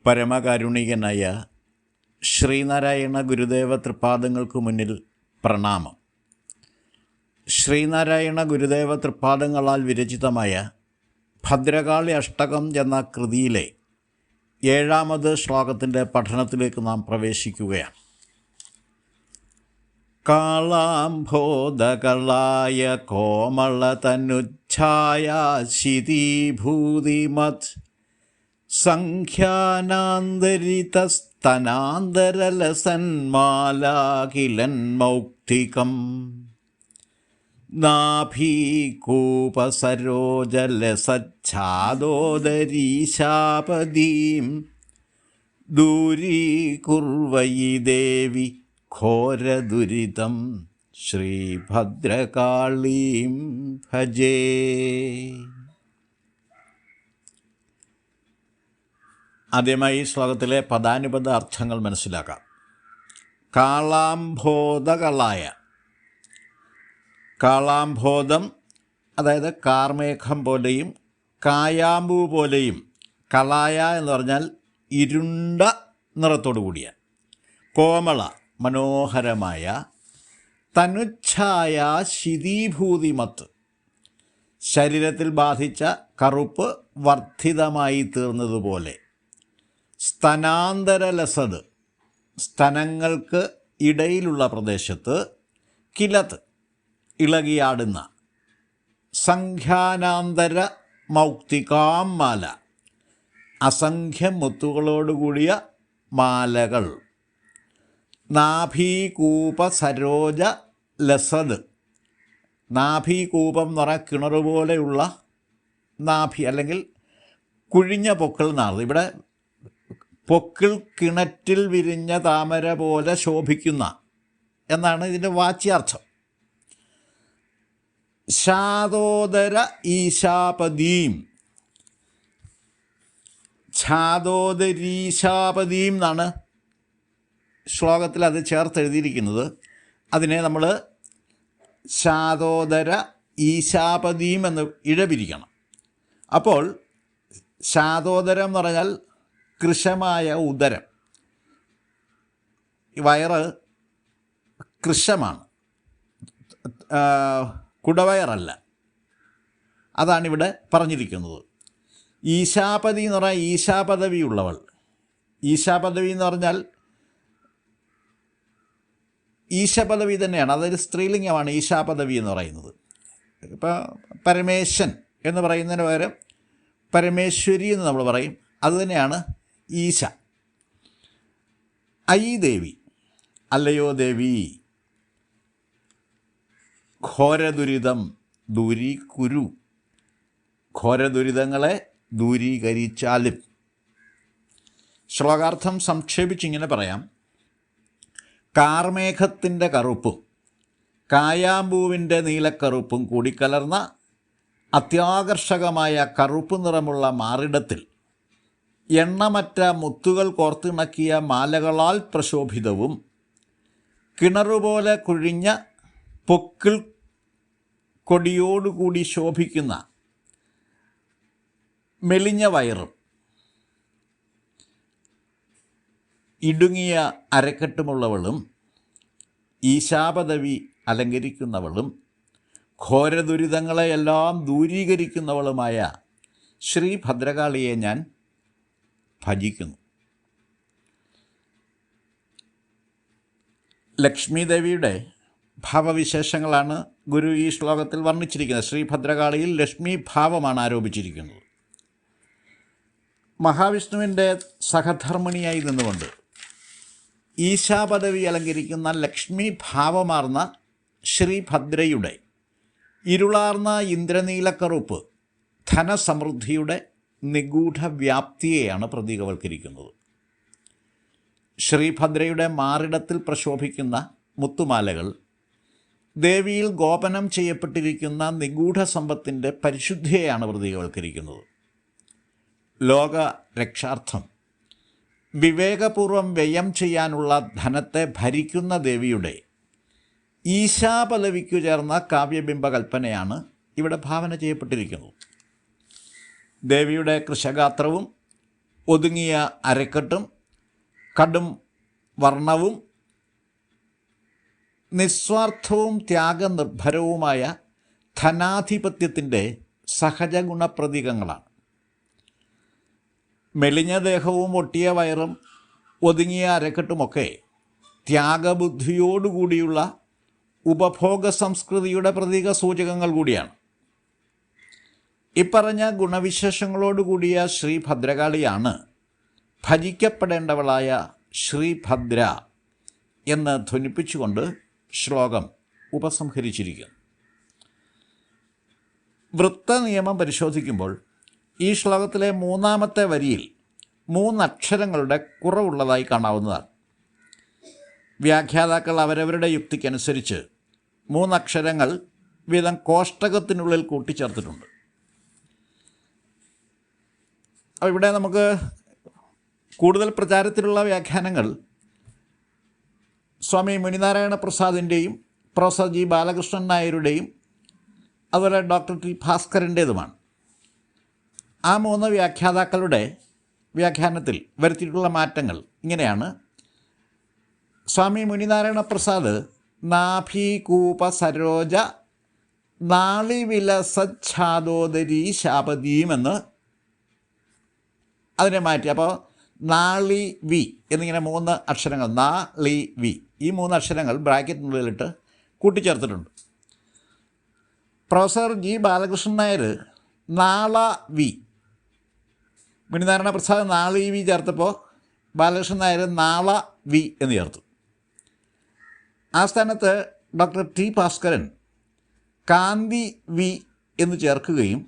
പരമകാരുണികനായ ശ്രീനാരായണ ഗുരുദേവ തൃപ്പാദങ്ങൾക്ക് മുന്നിൽ പ്രണാമം. ശ്രീനാരായണ ഗുരുദേവ തൃപ്പാദങ്ങളാൽ വിരചിതമായ ഭദ്രകാളി അഷ്ടകം എന്ന കൃതിയിലെ 7ാമത് ശ്ലോകത്തിൻ്റെ പഠനത്തിലേക്ക് നാം പ്രവേശിക്കുകയാണ്. കാളാംഭോദകളായ കോമളതനുച്ഛായ ശിതീഭൂതിമത് സംഖ്യാനാന്തരിതസ്തനാന്തരലസന്മാലാഖിലൻ മൗക്തികം നാഭീകൂപസരോജലസച്ഛാദോദരീശാപദീം ദൂരീകുർവയി ദേവി ഘോരദുരിതം ശ്രീഭദ്രകാളീം ഭജേ. ആദ്യമായി ഈ ശ്ലോകത്തിലെ പദാനുപദ അർത്ഥങ്ങൾ മനസ്സിലാക്കാം. കാളാംഭോദകളായ, കാളാംഭോദം അതായത് കാർമേഘം പോലെയും കായാമ്പൂ പോലെയും, കളായ എന്ന് പറഞ്ഞാൽ ഇരുണ്ട നിറത്തോടു കൂടിയ, കോമള മനോഹരമായ, തനുച്ഛായ ശിതീഭൂതിമത്ത് ശരീരത്തിൽ ബാധിച്ച കറുപ്പ് വർദ്ധിതമായി തീർന്നതുപോലെ, സ്തനാന്തരലസത് സ്തനങ്ങൾക്ക് ഇടയിലുള്ള പ്രദേശത്ത്, കിലത്ത് ഇളകിയാടുന്ന, സംഖ്യാനാന്തര മൗക്തികാം മാല അസംഖ്യം മുത്തുകളോടുകൂടിയ മാലകൾ, നാഭീകൂപ സരോജ ലസത് നാഭീകൂപം എന്ന് പറഞ്ഞാൽ കിണറുപോലെയുള്ള നാഭി അല്ലെങ്കിൽ കുഴിഞ്ഞ പൊക്കിൾ എന്നാണ്. ഇവിടെ പൊക്കിൾ കിണറ്റിൽ വിരിഞ്ഞ താമര പോലെ ശോഭിക്കുന്ന എന്നാണ് ഇതിൻ്റെ വാച്യാർത്ഥം. ഛാദോദര ഈശാപദീം, ഛാദോദരീശാപദീം എന്നാണ് ശ്ലോകത്തിൽ അത് ചേർത്തെഴുതിയിരിക്കുന്നത്. അതിനെ നമ്മൾ ഛാദോദര ഈശാപദീം എന്ന് ഇഴപിരിക്കണം. അപ്പോൾ ഛാദോദരം എന്ന് പറഞ്ഞാൽ കൃശമായ ഉദരം, വയറ് കൃശമാണ്, കുടവയറല്ല. അതാണിവിടെ പറഞ്ഞിരിക്കുന്നത്. ഈശാപതി എന്ന് പറഞ്ഞാൽ ഈശാപദവി ഉള്ളവൾ. ഈശാപദവി എന്ന് പറഞ്ഞാൽ ഈശപദവി തന്നെയാണ്, അതൊരു സ്ത്രീലിംഗമാണ് ഈശാപദവി എന്ന് പറയുന്നത്. ഇപ്പോൾ പരമേശൻ എന്ന് പറയുന്നതിന് പകരം പരമേശ്വരി എന്ന് നമ്മൾ പറയും. അതുതന്നെയാണ് ഈശ. ഐ ദേവി, അല്ലയോ ദേവി, ഘോരദുരിതം ദൂരീകുരു, ഘോരദുരിതങ്ങളെ ദൂരീകരിച്ചാലും. ശ്ലോകാർത്ഥം സംക്ഷേപിച്ചിങ്ങനെ പറയാം. കാർമേഘത്തിൻ്റെ കറുപ്പും കായാമ്പൂവിൻ്റെ നീലക്കറുപ്പും കൂടിക്കലർന്ന അത്യാകർഷകമായ കറുപ്പ് നിറമുള്ള മാറിടത്തിൽ എണ്ണമറ്റ മുത്തുകൾ കോർത്തിണക്കിയ മാലകളാൽ പ്രശോഭിതവും കിണറുപോലെ കുഴിഞ്ഞ പൊക്കിൾ കൊടിയോടുകൂടി ശോഭിക്കുന്ന മെലിഞ്ഞ വയറും ഇടുങ്ങിയ അരക്കെട്ടുമുള്ളവളും ഈശാപദവി അലങ്കരിക്കുന്നവളും ഘോരദുരിതങ്ങളെയെല്ലാം ദൂരീകരിക്കുന്നവളുമായ ശ്രീ ഭദ്രകാളിയെ ഞാൻ ഭജിക്കുന്നു. ലക്ഷ്മി ദേവിയുടെ ഭാവവിശേഷങ്ങളാണ് ഗുരു ഈ ശ്ലോകത്തിൽ വർണ്ണിച്ചിരിക്കുന്നത്. ശ്രീ ഭദ്രകാളിയിൽ ലക്ഷ്മി ഭാവമാണ് ആരോപിച്ചിരിക്കുന്നത്. മഹാവിഷ്ണുവിൻ്റെ സഹധർമ്മിണിയായി നിന്നുകൊണ്ട് ഈശാപദവി അലങ്കരിക്കുന്ന ലക്ഷ്മി ഭാവമാർന്ന ശ്രീഭദ്രയുടെ ഇരുളാർന്ന ഇന്ദ്രനീലക്കറുപ്പ് ധനസമൃദ്ധിയുടെ നിഗൂഢ വ്യാപ്തിയെയാണ് പ്രതീകവൽക്കരിക്കുന്നത്. ശ്രീഭദ്രയുടെ മാറിടത്തിൽ പ്രശോഭിക്കുന്ന മുത്തുമാലകൾ ദേവിയിൽ ഗോപനം ചെയ്യപ്പെട്ടിരിക്കുന്ന നിഗൂഢ സമ്പത്തിൻ്റെ പരിശുദ്ധിയെയാണ് പ്രതീകവൽക്കരിക്കുന്നത്. ലോക രക്ഷാർത്ഥം വിവേകപൂർവം വ്യയം ചെയ്യാനുള്ള ധനത്തെ ഭരിക്കുന്ന ദേവിയുടെ ഈശാപദവിക്കു ചേർന്ന കാവ്യബിംബകൽപ്പനയാണ് ഇവിടെ ഭാവന ചെയ്യപ്പെട്ടിരിക്കുന്നത്. ദേവിയുടെ കൃശഗാത്രവും ഒതുങ്ങിയ അരക്കെട്ടും കടും വർണ്ണവും നിസ്വാർത്ഥവും ത്യാഗനിർഭരവുമായ ധനാധിപത്യത്തിൻ്റെ സഹജ ഗുണപ്രതീകങ്ങളാണ്. മെലിഞ്ഞ ദേഹവും ഒട്ടിയ വയറും ഒതുങ്ങിയ അരക്കെട്ടുമൊക്കെ ത്യാഗബുദ്ധിയോടുകൂടിയുള്ള ഉപഭോഗ സംസ്കൃതിയുടെ പ്രതീക സൂചകങ്ങൾ കൂടിയാണ്. ഇപ്പറഞ്ഞ ഗുണവിശേഷങ്ങളോടുകൂടിയ ശ്രീ ഭദ്രകാളിയാണ് ഭജിക്കപ്പെടേണ്ടവളായ ശ്രീഭദ്ര എന്ന് ധ്വനിപ്പിച്ചുകൊണ്ട് ശ്ലോകം ഉപസംഹരിച്ചിരിക്കുന്നു. വൃത്തനിയമം പരിശോധിക്കുമ്പോൾ ഈ ശ്ലോകത്തിലെ 3-ാമത്തെ വരിയിൽ 3 അക്ഷരങ്ങളുടെ കുറവുള്ളതായി കാണാവുന്നതാണ്. വ്യാഖ്യാതാക്കൾ അവരവരുടെ യുക്തിക്കനുസരിച്ച് 3 അക്ഷരങ്ങൾ വീതം കോഷ്ടകത്തിനുള്ളിൽ കൂട്ടിച്ചേർത്തിട്ടുണ്ട്. ഇവിടെ നമുക്ക് കൂടുതൽ പ്രചാരത്തിലുള്ള വ്യാഖ്യാനങ്ങൾ സ്വാമി മുനിനാരായണ പ്രസാദിൻ്റെയും പ്രൊഫസർ ജി ബാലകൃഷ്ണൻ നായരുടെയും അതുപോലെ ഡോക്ടർ ടി ഭാസ്കരൻ്റേതുമാണ്. ആ 3 വ്യാഖ്യാതാക്കളുടെ വ്യാഖ്യാനത്തിൽ വരുത്തിയിട്ടുള്ള മാറ്റങ്ങൾ ഇങ്ങനെയാണ്. സ്വാമി മുനിനാരായണ പ്രസാദ് നാഭീകൂപ സരോജ നാളിവിലസച്ഛാദോദരീ ശാപതീമെന്ന് അതിനെ മാറ്റി. അപ്പോൾ നാളി വി എന്നിങ്ങനെ 3 അക്ഷരങ്ങൾ, നാളി വി, ഈ 3 അക്ഷരങ്ങൾ ബ്രാക്കറ്റിനുള്ളിലിട്ട് കൂട്ടിച്ചേർത്തിട്ടുണ്ട്. പ്രൊഫസർ ജി ബാലകൃഷ്ണൻ നായർ നാള വി, മുനിനാരായണ പ്രസാദ് നാളി വി ചേർത്തപ്പോൾ ബാലകൃഷ്ണൻ നായർ നാള വി എന്ന് ചേർത്തു. ആ സ്ഥാനത്ത് ഡോക്ടർ ടി ഭാസ്കരൻ കാന്തി വി എന്ന് ചേർക്കുകയും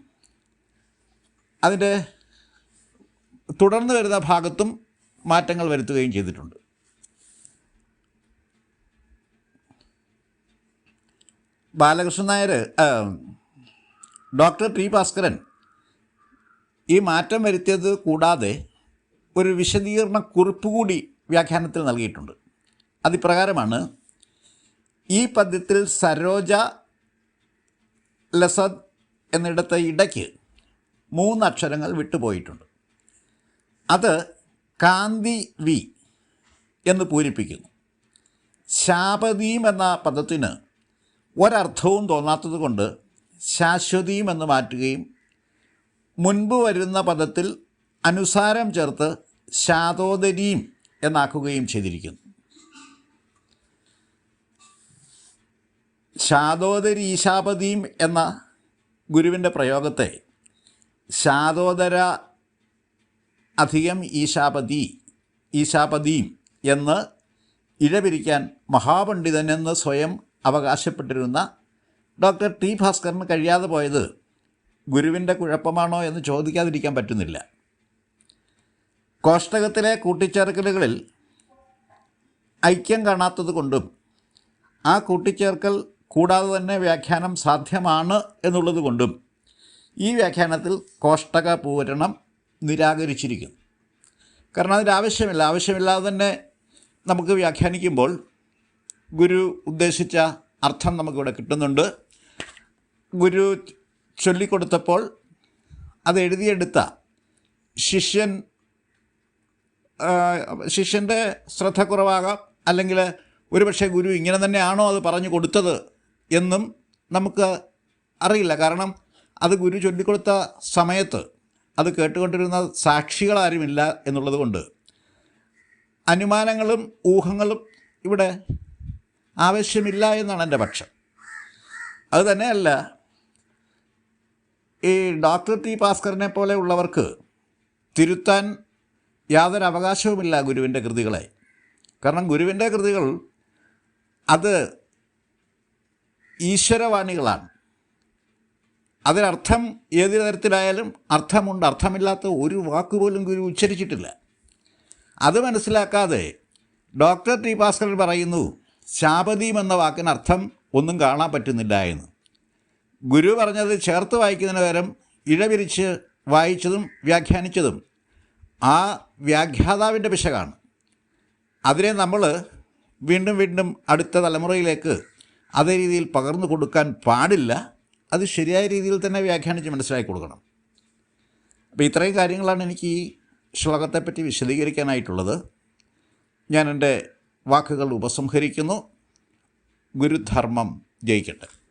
അതിൻ്റെ തുടർന്ന് വരുന്ന ഭാഗത്തും മാറ്റങ്ങൾ വരുത്തുകയും ചെയ്തിട്ടുണ്ട്. ബാലകൃഷ്ണൻ നായർ ഡോക്ടർ ടി ഭാസ്കരൻ ഈ മാറ്റം വരുത്തിയത് കൂടാതെ ഒരു വിശദീകരണ കുറിപ്പ് കൂടി വ്യാഖ്യാനത്തിൽ നൽകിയിട്ടുണ്ട്. അതിപ്രകാരമാണ്: ഈ പദ്യത്തിൽ സരോജ ലസദ് എന്നിടത്ത് ഇടയ്ക്ക് 3 അക്ഷരങ്ങൾ വിട്ടുപോയിട്ടുണ്ട്. അത് കാന്തി വി എന്ന് പൂരിപ്പിക്കുന്നു. ശാപതീം എന്ന പദത്തിന് ഒരർത്ഥവും തോന്നാത്തത് കൊണ്ട് ശാശ്വതീം എന്ന് മാറ്റുകയും മുൻപ് വരുന്ന പദത്തിൽ അനുസാരം ചേർത്ത് ശാതോദരീം എന്നാക്കുകയും ചെയ്തിരിക്കുന്നു. ശാതോദരീശാപതീം എന്ന ഗുരുവിൻ്റെ പ്രയോഗത്തെ ശാതോദര അധികം ഈശാപതീം എന്ന് ഇഴപിരിക്കാൻ മഹാപണ്ഡിതനെന്ന് സ്വയം അവകാശപ്പെട്ടിരുന്ന ഡോക്ടർ ടി ഭാസ്കറിന് കഴിയാതെ പോയത് ഗുരുവിൻ്റെ കുഴപ്പമാണോ എന്ന് ചോദിക്കാതിരിക്കാൻ പറ്റുന്നില്ല. കോഷ്ടകത്തിലെ കൂട്ടിച്ചേർക്കലുകളിൽ ഐക്യം കാണാത്തത് കൊണ്ടും ആ കൂട്ടിച്ചേർക്കൽ കൂടാതെ തന്നെ വ്യാഖ്യാനം സാധ്യമാണ് എന്നുള്ളത് കൊണ്ടും ഈ വ്യാഖ്യാനത്തിൽ കോഷ്ടക പൂരണം നിരാകരിച്ചിരിക്കുന്നു. കാരണം അതിൻ്റെ ആവശ്യമില്ലാതെ തന്നെ നമുക്ക് വ്യാഖ്യാനിക്കുമ്പോൾ ഗുരു ഉദ്ദേശിച്ച അർത്ഥം നമുക്കിവിടെ കിട്ടുന്നുണ്ട്. ഗുരു ചൊല്ലിക്കൊടുത്തപ്പോൾ അത് എഴുതിയെടുത്ത ശിഷ്യൻ്റെ ശ്രദ്ധ കുറവാകാം, അല്ലെങ്കിൽ ഒരുപക്ഷെ ഗുരു ഇങ്ങനെ തന്നെയാണോ അത് പറഞ്ഞു കൊടുത്തത് എന്നും നമുക്ക് അറിയില്ല. കാരണം അത് ഗുരു ചൊല്ലിക്കൊടുത്ത സമയത്ത് അത് കേട്ടുകൊണ്ടിരുന്ന സാക്ഷികളാരുമില്ല എന്നുള്ളത് കൊണ്ട് അനുമാനങ്ങളും ഊഹങ്ങളും ഇവിടെ ആവശ്യമില്ല എന്നാണ് എൻ്റെ പക്ഷം. അതുതന്നെയല്ല, ഈ ഡോക്ടർ ടി ഭാസ്കറിനെ പോലെ ഉള്ളവർക്ക് തിരുത്താൻ യാതൊരു അവകാശവുമില്ല ഗുരുവിൻ്റെ കൃതികളെ. കാരണം ഗുരുവിൻ്റെ കൃതികൾ അത് ഈശ്വരവാണികളാണ്. അതിനർത്ഥം ഏത് തരത്തിലായാലും അർത്ഥമുണ്ട്, അർത്ഥമില്ലാത്ത ഒരു വാക്കുപോലും ഗുരു ഉച്ചരിച്ചിട്ടില്ല. അത് മനസ്സിലാക്കാതെ ഡോക്ടർ ടി ഭാസ്കരൻ പറയുന്നു ശാപതീം എന്ന വാക്കിനർത്ഥം ഒന്നും കാണാൻ പറ്റുന്നില്ല എന്ന്. ഗുരു പറഞ്ഞത് ചേർത്ത് വായിക്കുന്നതിന് പകരം ഇഴപിരിച്ച് വായിച്ചതും വ്യാഖ്യാനിച്ചതും ആ വ്യാഖ്യാതാവിൻ്റെ പിശകാണ്. അതിനെ നമ്മൾ വീണ്ടും വീണ്ടും അടുത്ത തലമുറയിലേക്ക് അതേ രീതിയിൽ പകർന്നു കൊടുക്കാൻ പാടില്ല. അത് ശരിയായ രീതിയിൽ തന്നെ വ്യാഖ്യാനിച്ച് മനസ്സിലാക്കി കൊടുക്കണം. അപ്പോൾ ഇത്രയും കാര്യങ്ങളാണ് എനിക്ക് ഈ ശ്ലോകത്തെപ്പറ്റി വിശദീകരിക്കാനായിട്ടുള്ളത്. ഞാൻ എൻ്റെ വാക്കുകൾ ഉപസംഹരിക്കുന്നു. ഗുരുധർമ്മം ജയിക്കട്ടെ.